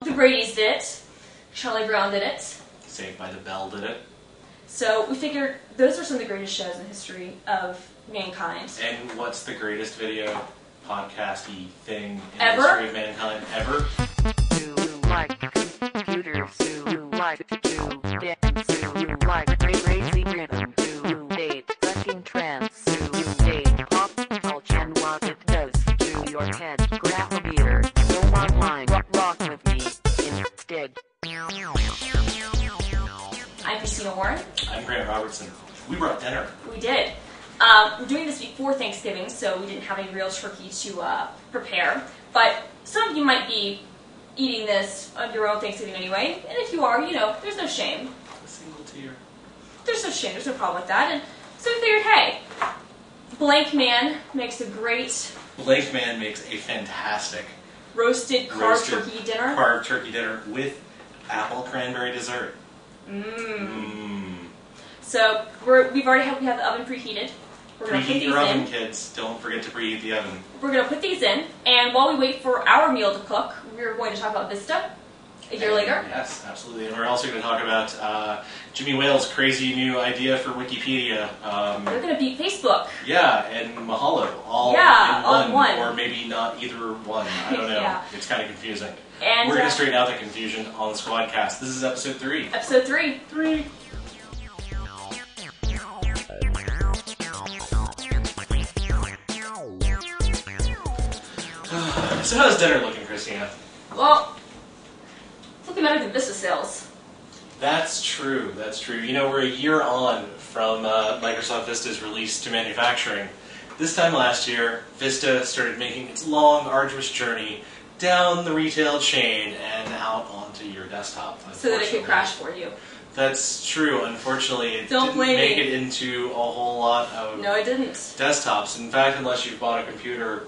The Brady's did it. Charlie Brown did it. Saved by the Bell did it. So we figured those are some of the greatest shows in the history of mankind. And what's the greatest video podcasty thing in Ever? the history of mankind ever? You like computers, you like to do dance, you like crazy rhythm, you date fucking trance, you date pop culture and what it does to your head. Grab a beer, go online, rock with me instead. I'm Christina Warren. I'm Grant Robertson. We brought dinner. We did. We're doing this before Thanksgiving, so we didn't have any real turkey to prepare. But some of you might be eating this on your own Thanksgiving anyway. And if you are, you know, there's no shame. A single tear. There's no shame. There's no problem with that. And so we figured, hey, Blank Man makes a great Blank Man makes a fantastic roasted carved turkey dinner. Carved turkey dinner with apple cranberry dessert. So we have the oven preheated. We're going to put Preheat these your oven, in. kids. Don't forget to preheat the oven. We're going to put these in, and while we wait for our meal to cook, we're going to talk about Vista a year later. Yes, absolutely. And we're also going to talk about Jimmy Whale's crazy new idea for Wikipedia. We're going to beat Facebook. Yeah, and Mahalo, all in in one. Or maybe not either one. I don't know. Yeah. It's kind of confusing. And we're going to straighten out the confusion on the Squadcast. This is episode 3. Episode 3. So how's dinner looking, Christina? Well, it's looking better than Vista sales. That's true. That's true. You know, we're a year on from Microsoft Vista's release to manufacturing. This time last year, Vista started making its long, arduous journey down the retail chain and out onto your desktop. So that it could crash for you. That's true. Unfortunately, it Don't didn't blame make me. it into a whole lot of No, it didn't. desktops. In fact, unless you've bought a computer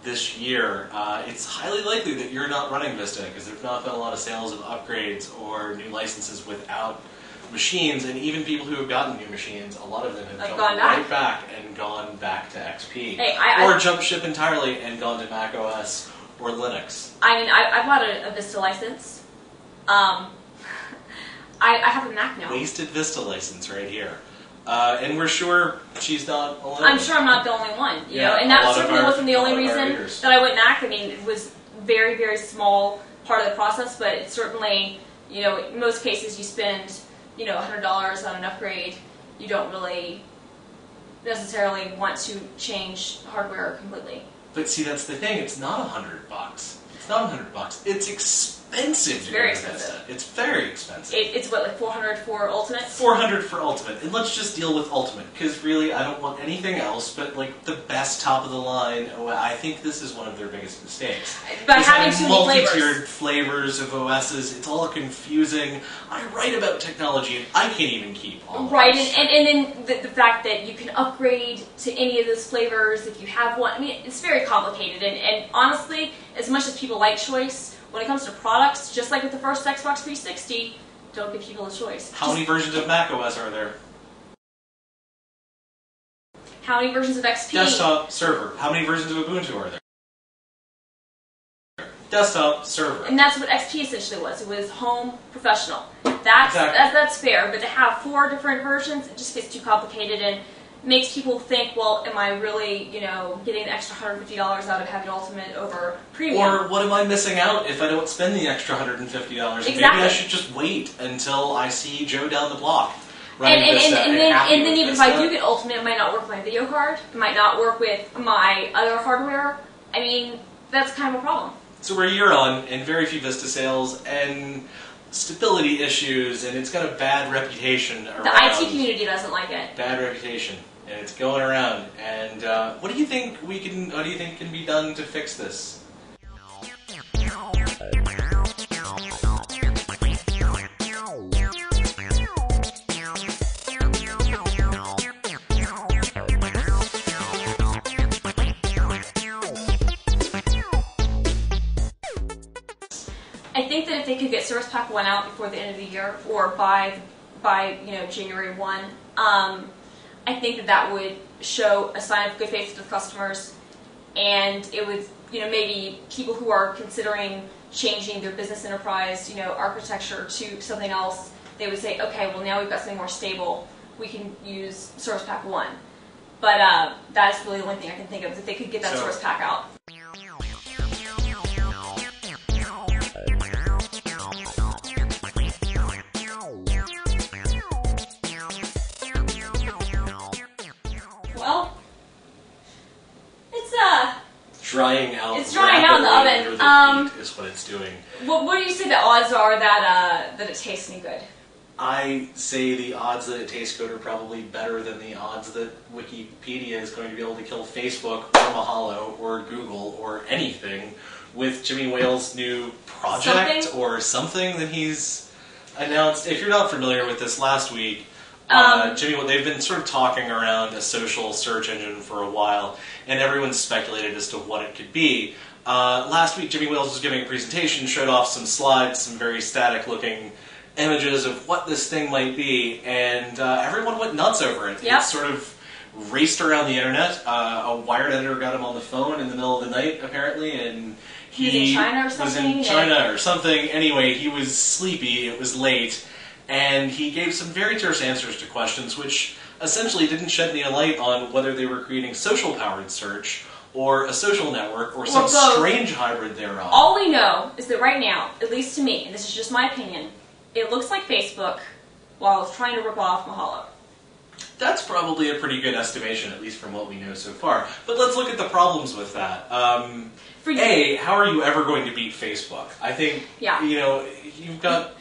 this year, it's highly likely that you're not running Vista because there've not been a lot of sales of upgrades or new licenses without machines, and even people who have gotten new machines, a lot of them have jumped right back and gone back to XP. Or jumped ship entirely and gone to Mac OS or Linux. I mean, I bought a Vista license. I have a Mac now. Wasted Vista license right here. And we're sure she's not alone. I'm sure I'm not the only one, you know, and that certainly wasn't the only reason that I went Mac. I mean, it was very, very small part of the process, but it certainly, you know, in most cases you spend, you know, $100 on an upgrade. You don't really necessarily want to change hardware completely. But see, that's the thing. It's not $100. It's not $100. It's expensive. It's very expensive. Vista. It's very expensive. It's what, like $400 for Ultimate? $400 for Ultimate. And let's just deal with Ultimate, because really I don't want anything else but like the best top of the line. I think this is one of their biggest mistakes. By having too many multi-tiered flavors of OSs, it's all confusing. I write about technology and I can't even keep all of Right, this. and then the fact that you can upgrade to any of those flavors if you have one. I mean, it's very complicated, and honestly, as much as people like choice, when it comes to products, just like with the first Xbox 360, don't give people a choice. How many versions of Mac OS are there? How many versions of XP? Desktop, server. How many versions of Ubuntu are there? Desktop, server. And that's what XP essentially was. It was home, professional. That's fair, but to have 4 different versions, it just gets too complicated and makes people think, well, am I really, you know, getting the extra $150 out of having Ultimate over Premium? Or what am I missing out if I don't spend the extra $150? Exactly. Maybe I should just wait until I see Joe down the block. And then even if I do get Ultimate, it might not work with my video card. It might not work with my other hardware. I mean, that's kind of a problem. So we're a year on, and very few Vista sales, and stability issues, and it's got a bad reputation around. The IT community doesn't like it. Bad reputation, and it's going around. And what do you think can be done to fix this? I think that if they could get Service Pack 1 out before the end of the year, or by you know, January 1, I think that would show a sign of good faith to the customers, and it would maybe people who are considering changing their business enterprise, architecture to something else, they would say, okay, well now we've got something more stable. We can use Source Pack 1. But that's really the only thing I can think of, that they could get that Source Pack out. Well, drying out. It's drying out in the oven. Is what it's doing. What do you say the odds are that it tastes any good? I say the odds that it tastes good are probably better than the odds that Wikipedia is going to be able to kill Facebook or Mahalo or Google or anything with Jimmy Wales' new project or something that he's announced. If you're not familiar with this, last week, they've been sort of talking around a social search engine for a while, and everyone's speculated as to what it could be. Last week, Jimmy Wales was giving a presentation, showed off some slides, some very static-looking images of what this thing might be, and everyone went nuts over it. Yep. It sort of raced around the internet. A Wired editor got him on the phone in the middle of the night, apparently, and he was in China or something. Was in China or something. Anyway, he was sleepy. It was late. And he gave some very terse answers to questions which essentially didn't shed any light on whether they were creating social-powered search or a social network or some strange hybrid thereof. All we know is that right now, at least to me, and this is just my opinion, it looks like Facebook while it's trying to rip off Mahalo. That's probably a pretty good estimation, at least from what we know so far. But let's look at the problems with that. How are you ever going to beat Facebook? I think, you've got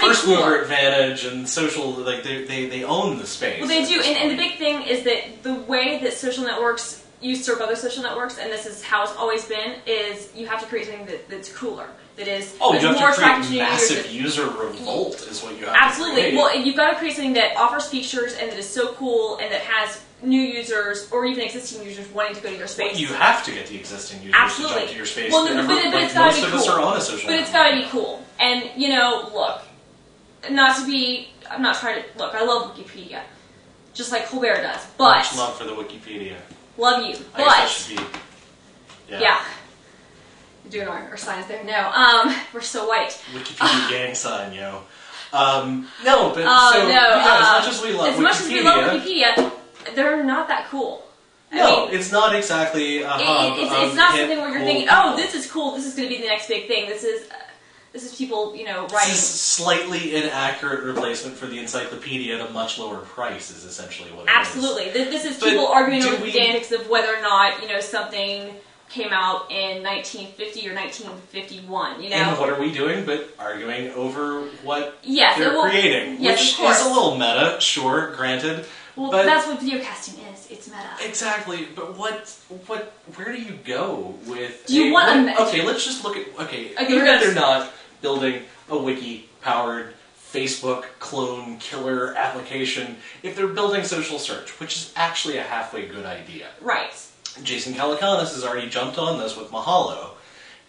first mover advantage and social, like they own the space. Well, they do, and the big thing is that the way that social networks usurp other social networks, and this is how it's always been, is you have to create something that's cooler. That is you have more to create attractive to massive user revolt is what you have Absolutely. to create. Well, you've got to create something that offers features and that is so cool and that has new users or even existing users wanting to go to your space. Well, you have to get the existing users to jump to your space. Well, but it's got to be cool. Most of us are on a social But it's got to be cool. And, look, I'm not trying to, I love Wikipedia. Just like Colbert does. But much love for the Wikipedia. Love you. I guess that should be. Yeah. Doing our signs there. No, we're so white. Wikipedia gang sign, yo. No, but as much as we love Wikipedia, much as we love Wikipedia, they're not that cool. I mean, it's not exactly a hub. It's not something where you're thinking, oh, this is cool. This is going to be the next big thing. This is people, writing. This is slightly inaccurate replacement for the encyclopedia at a much lower price. Is essentially what it is. Absolutely. This is people arguing over the semantics of whether or not something came out in 1950 or 1951, And what are we doing but arguing over what they're creating? Yes, which is a little meta, sure, granted. Well, but that's what videocasting is. It's meta. Exactly, but where do you go with... Do you want a... Okay, let's just look at... even if they're not building a wiki-powered Facebook clone killer application, if they're building social search, which is actually a halfway good idea. Right. Jason Calacanis has already jumped on this with Mahalo,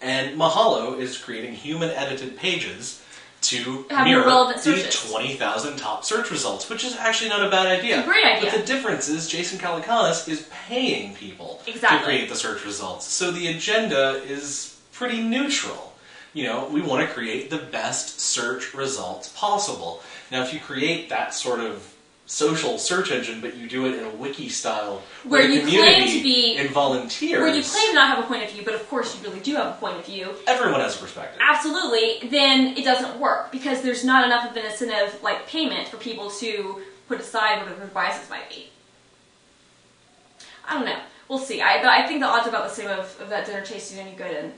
and Mahalo is creating human-edited pages to mirror the 20,000 top search results, which is actually not a bad idea. It's a great idea. But the difference is Jason Calacanis is paying people to create the search results, so the agenda is pretty neutral. We want to create the best search results possible. Now, if you create that sort of social search engine, but you do it in a wiki style, where you claim to be and volunteers, where you claim to not have a point of view, but of course you really do have a point of view. Everyone has a perspective. Absolutely. Then it doesn't work because there's not enough of an incentive, like payment, for people to put aside whatever their biases might be. I don't know. We'll see. I think the odds are about the same of that dinner tasting any good and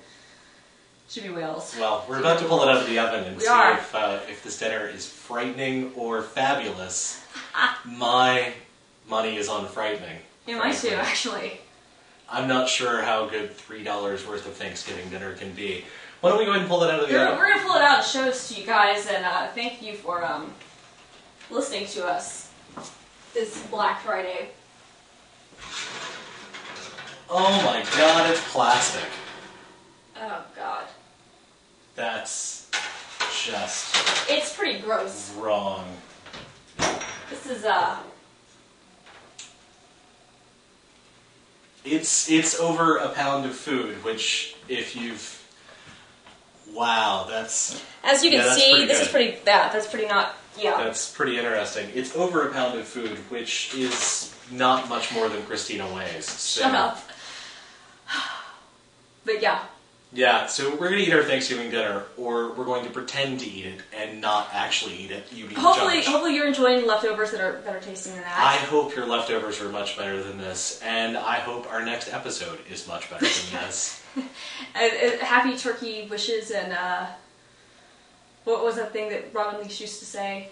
Jimmy Wales. Well, we're about to pull it out of the oven and see if this dinner is frightening or fabulous. My money is on frightening. Yeah, mine too, actually. I'm not sure how good $3 worth of Thanksgiving dinner can be. Why don't we go ahead and pull it out of the oven? We're going to pull it out and show this to you guys, and thank you for listening to us this Black Friday. Oh my god, it's plastic. Oh god. That's just... It's pretty gross. Wrong. This is, It's over a pound of food, which if you've... Wow, that's... As you can see, this is pretty... that's pretty not... Yeah. That's pretty interesting. It's over a pound of food, which is not much more than Christina weighs. So. Shut up. But yeah. Yeah, so we're going to eat our Thanksgiving dinner, or we're going to pretend to eat it and not actually eat it. You be hopefully you're enjoying the leftovers that are tasting than that. I hope your leftovers are much better than this, and I hope our next episode is much better than this. Happy turkey wishes and what was that thing that Robin Leach used to say?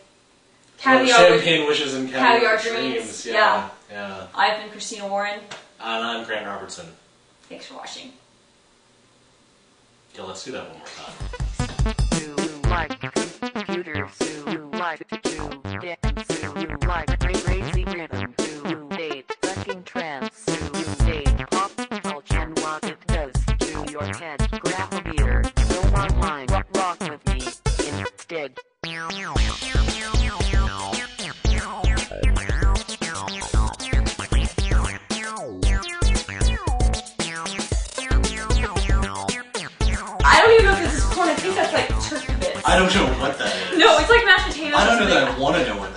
Caviar champagne wishes and caviar dreams. Yeah. Yeah. I've been Christina Warren. And I'm Grant Robertson. Thanks for watching. Yeah, let's do that one more time. You like computers, you like to dance, you like crazy rhythm, you date fucking trance, you date pop culture and what it does to your head. Grab a beer, go online, rock with me instead. I don't even know if this is corn. I think that's like turkey bits. I don't know what that is. No, it's like mashed potatoes. I don't know that I want to know what